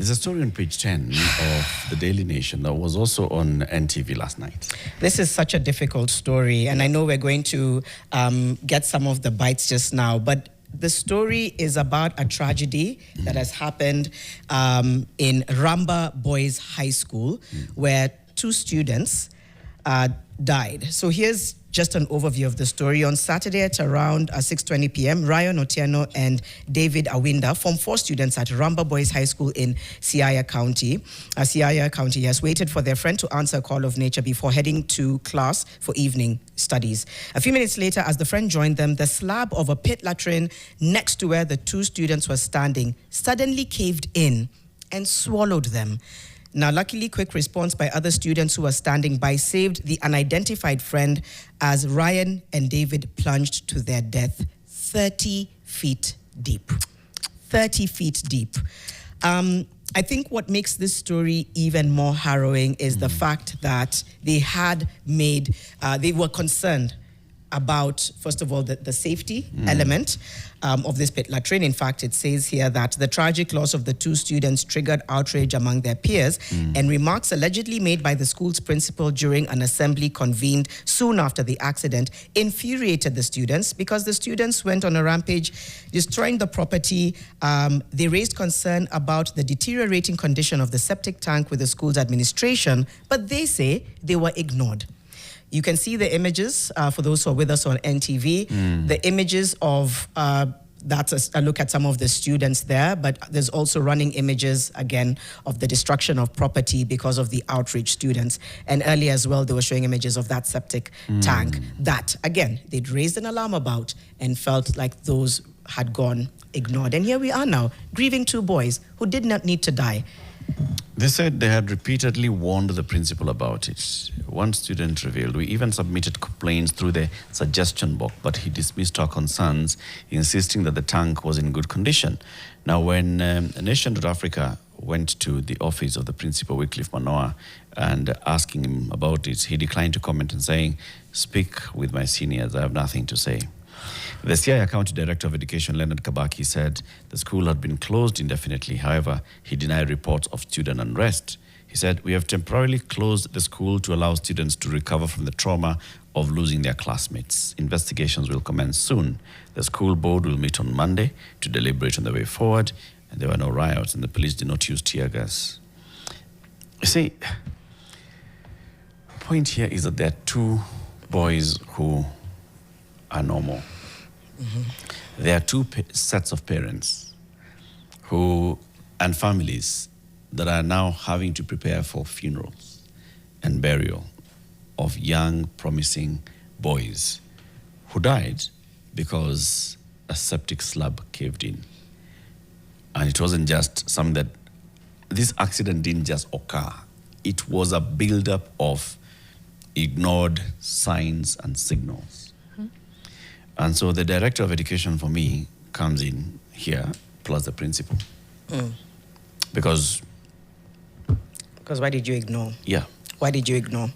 There's a story on page 10 of the Daily Nation that was also on NTV last night. This is such a difficult story, and I know we're going to get some of the bites just now, but the story is about a tragedy that has happened in Ramba Boys High School, where 2 students died. So here's just an overview of the story. On Saturday at around 6:20 p.m., Ryan Otieno and David Awinda, Form 4 students at Ramba Boys High School in Siaya County, has waited for their friend to answer a call of nature before heading to class for evening studies. A few minutes later, as the friend joined them, the slab of a pit latrine next to where the 2 students were standing suddenly caved in and swallowed them. Now, luckily, quick response by other students who were standing by saved the unidentified friend as Ryan and David plunged to their death 30 feet deep. 30 feet deep. I think what makes this story even more harrowing is the fact that they were concerned about, first of all, the safety element of this pit latrine. In fact, it says here that the tragic loss of the 2 students triggered outrage among their peers, and remarks allegedly made by the school's principal during an assembly convened soon after the accident infuriated the students because the students went on a rampage destroying the property. They raised concern about the deteriorating condition of the septic tank with the school's administration, but they say they were ignored. You can see the images for those who are with us on NTV. The images of, that's a look at some of the students there, but there's also running images, again, of the destruction of property because of the outrage students. And earlier as well, they were showing images of that septic tank that, again, they'd raised an alarm about and felt like those had gone ignored. And here we are now, grieving 2 boys who did not need to die. They said they had repeatedly warned the principal about it. One student revealed, we even submitted complaints through the suggestion box, but he dismissed our concerns, insisting that the tank was in good condition. Now, when Nation.Africa went to the office of the principal, Wycliffe Manoa, and asking him about it, he declined to comment and saying, speak with my seniors, I have nothing to say. The Siaya County Director of Education, Leonard Kabaki, said the school had been closed indefinitely. However, he denied reports of student unrest. He said, we have temporarily closed the school to allow students to recover from the trauma of losing their classmates. Investigations will commence soon. The school board will meet on Monday to deliberate on the way forward, and there were no riots, and the police did not use tear gas. You see, the point here is that there are 2 boys who are normal. There are 2 sets of parents and families that are now having to prepare for funerals and burial of young, promising boys who died because a septic slab caved in. And it wasn't just something that, this accident didn't just occur. It was a buildup of ignored signs and signals. And so the director of education for me comes in here, plus the principal. Because why did you ignore? Yeah. Why did you ignore?